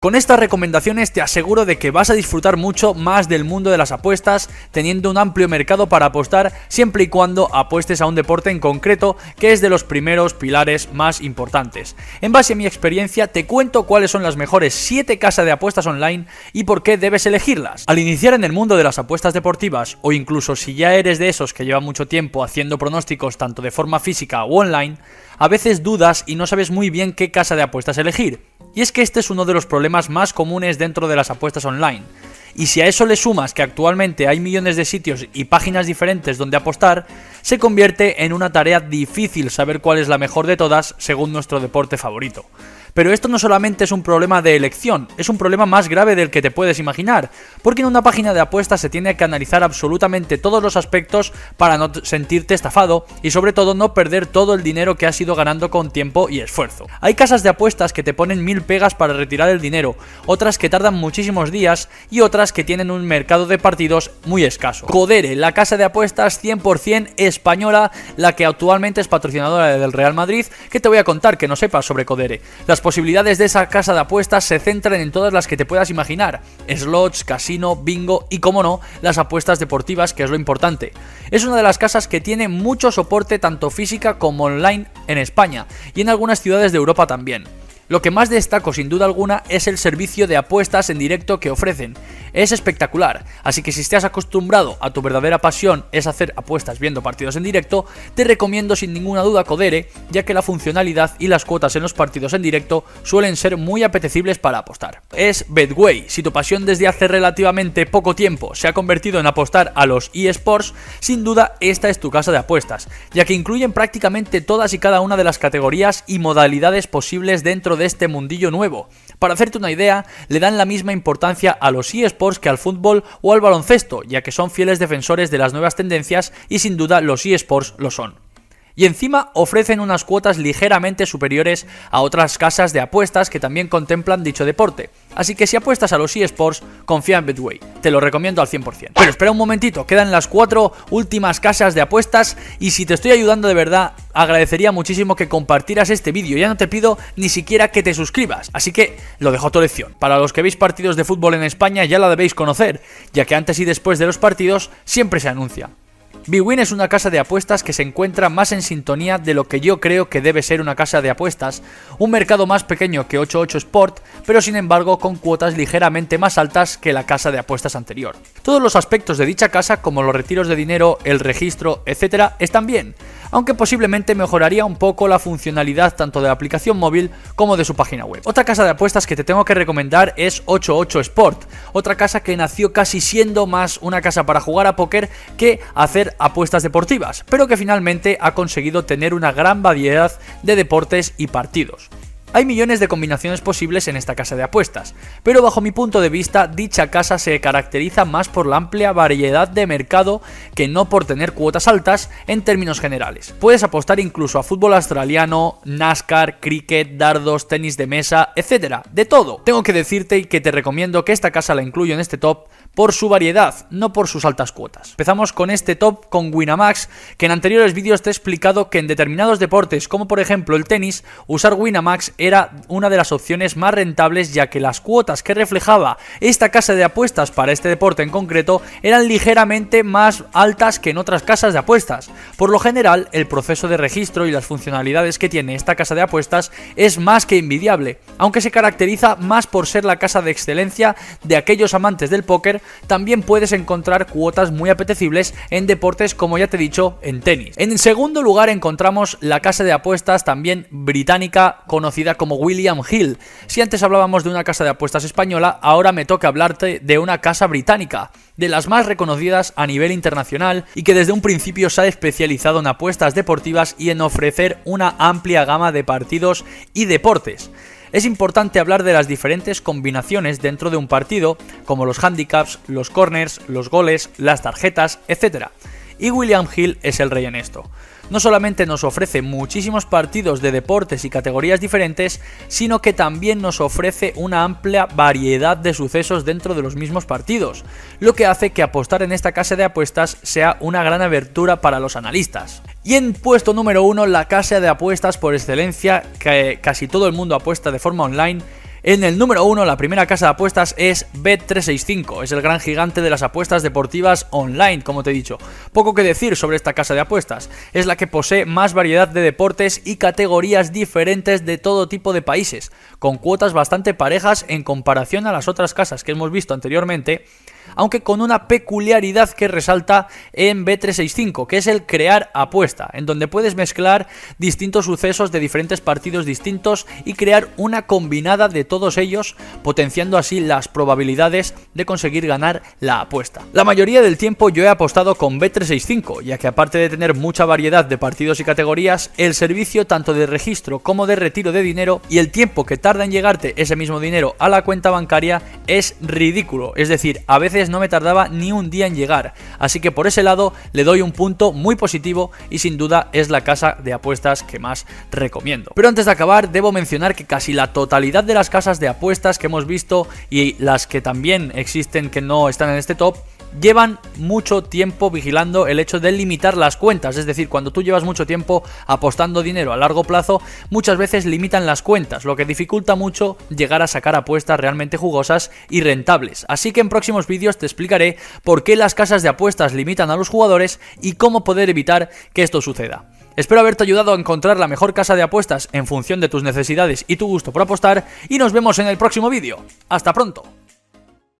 Con estas recomendaciones te aseguro de que vas a disfrutar mucho más del mundo de las apuestas, teniendo un amplio mercado para apostar siempre y cuando apuestes a un deporte en concreto, que es de los primeros pilares más importantes. En base a mi experiencia te cuento cuáles son las mejores 7 casas de apuestas online y por qué debes elegirlas. Al iniciar en el mundo de las apuestas deportivas, o incluso si ya eres de esos que llevan mucho tiempo haciendo pronósticos tanto de forma física o online, a veces dudas y no sabes muy bien qué casa de apuestas elegir. Y es que este es uno de los problemas más comunes dentro de las apuestas online. Y si a eso le sumas que actualmente hay millones de sitios y páginas diferentes donde apostar, se convierte en una tarea difícil saber cuál es la mejor de todas según nuestro deporte favorito. Pero esto no solamente es un problema de elección, es un problema más grave del que te puedes imaginar, porque en una página de apuestas se tiene que analizar absolutamente todos los aspectos para no sentirte estafado y sobre todo no perder todo el dinero que has ido ganando con tiempo y esfuerzo. Hay casas de apuestas que te ponen 1000 pegas para retirar el dinero, otras que tardan muchísimos días y otras que tienen un mercado de partidos muy escaso. Codere, la casa de apuestas 100% española, la que actualmente es patrocinadora del Real Madrid, que te voy a contar que no sepas sobre Codere. Las posibilidades de esa casa de apuestas se centran en todas las que te puedas imaginar: slots, casino, bingo y, como no, las apuestas deportivas, que es lo importante. Es una de las casas que tiene mucho soporte tanto física como online en España y en algunas ciudades de Europa también. Lo que más destaco sin duda alguna es el servicio de apuestas en directo que ofrecen. Es espectacular, así que si estás acostumbrado a tu verdadera pasión es hacer apuestas viendo partidos en directo, te recomiendo sin ninguna duda Codere, ya que la funcionalidad y las cuotas en los partidos en directo suelen ser muy apetecibles para apostar. Es Betway. Si tu pasión desde hace relativamente poco tiempo se ha convertido en apostar a los eSports, sin duda esta es tu casa de apuestas, ya que incluyen prácticamente todas y cada una de las categorías y modalidades posibles dentro de este mundillo nuevo. Para hacerte una idea, le dan la misma importancia a los eSports que al fútbol o al baloncesto, ya que son fieles defensores de las nuevas tendencias y sin duda los eSports lo son. Y encima ofrecen unas cuotas ligeramente superiores a otras casas de apuestas que también contemplan dicho deporte. Así que si apuestas a los eSports, confía en Betway. Te lo recomiendo al 100%. Pero espera un momentito, quedan las 4 últimas casas de apuestas y si te estoy ayudando de verdad, agradecería muchísimo que compartieras este vídeo. Ya no te pido ni siquiera que te suscribas, así que lo dejo a tu elección. Para los que veis partidos de fútbol en España ya la debéis conocer, ya que antes y después de los partidos siempre se anuncia. Bwin es una casa de apuestas que se encuentra más en sintonía de lo que yo creo que debe ser una casa de apuestas, un mercado más pequeño que 88 Sport, pero sin embargo con cuotas ligeramente más altas que la casa de apuestas anterior. Todos los aspectos de dicha casa, como los retiros de dinero, el registro, etc., están bien, aunque posiblemente mejoraría un poco la funcionalidad tanto de la aplicación móvil como de su página web. Otra casa de apuestas que te tengo que recomendar es 88 Sport, otra casa que nació casi siendo más una casa para jugar a póker que hacer apuestas deportivas, pero que finalmente ha conseguido tener una gran variedad de deportes y partidos. Hay millones de combinaciones posibles en esta casa de apuestas, pero bajo mi punto de vista dicha casa se caracteriza más por la amplia variedad de mercado que no por tener cuotas altas en términos generales. Puedes apostar incluso a fútbol australiano, NASCAR, cricket, dardos, tenis de mesa, etc. De todo. Tengo que decirte que te recomiendo que esta casa la incluyo en este top por su variedad, no por sus altas cuotas. Empezamos con este top con Winamax, que en anteriores vídeos te he explicado que en determinados deportes, como por ejemplo el tenis, usar Winamax era una de las opciones más rentables, ya que las cuotas que reflejaba esta casa de apuestas para este deporte en concreto eran ligeramente más altas que en otras casas de apuestas. Por lo general, el proceso de registro y las funcionalidades que tiene esta casa de apuestas es más que envidiable, aunque se caracteriza más por ser la casa de excelencia de aquellos amantes del póker. También puedes encontrar cuotas muy apetecibles en deportes como ya te he dicho, en tenis. En segundo lugar encontramos la casa de apuestas también británica conocida como William Hill. Si antes hablábamos de una casa de apuestas española, ahora me toca hablarte de una casa británica, de las más reconocidas a nivel internacional y que desde un principio se ha especializado en apuestas deportivas y en ofrecer una amplia gama de partidos y deportes. Es importante hablar de las diferentes combinaciones dentro de un partido, como los handicaps, los corners, los goles, las tarjetas, etc. Y William Hill es el rey en esto. No solamente nos ofrece muchísimos partidos de deportes y categorías diferentes, sino que también nos ofrece una amplia variedad de sucesos dentro de los mismos partidos, lo que hace que apostar en esta casa de apuestas sea una gran abertura para los analistas. Y en puesto número 1, la casa de apuestas por excelencia, que casi todo el mundo apuesta de forma online, En el número 1, la primera casa de apuestas es Bet365, es el gran gigante de las apuestas deportivas online, como te he dicho. Poco que decir sobre esta casa de apuestas, es la que posee más variedad de deportes y categorías diferentes de todo tipo de países, con cuotas bastante parejas en comparación a las otras casas que hemos visto anteriormente, aunque con una peculiaridad que resalta en Bet365, que es el crear apuesta, en donde puedes mezclar distintos sucesos de diferentes partidos distintos y crear una combinada de todos ellos, potenciando así las probabilidades de conseguir ganar la apuesta. La mayoría del tiempo yo he apostado con Bet365, ya que aparte de tener mucha variedad de partidos y categorías, el servicio tanto de registro como de retiro de dinero y el tiempo que tarda en llegarte ese mismo dinero a la cuenta bancaria es ridículo, es decir, a veces no me tardaba ni un día en llegar, así que por ese lado le doy un punto muy positivo y sin duda es la casa de apuestas que más recomiendo. Pero antes de acabar debo mencionar que casi la totalidad de las casas de apuestas que hemos visto y las que también existen que no están en este top llevan mucho tiempo vigilando el hecho de limitar las cuentas, es decir, cuando tú llevas mucho tiempo apostando dinero a largo plazo, muchas veces limitan las cuentas, lo que dificulta mucho llegar a sacar apuestas realmente jugosas y rentables. Así que en próximos vídeos te explicaré por qué las casas de apuestas limitan a los jugadores y cómo poder evitar que esto suceda. Espero haberte ayudado a encontrar la mejor casa de apuestas en función de tus necesidades y tu gusto por apostar, y nos vemos en el próximo vídeo. ¡Hasta pronto!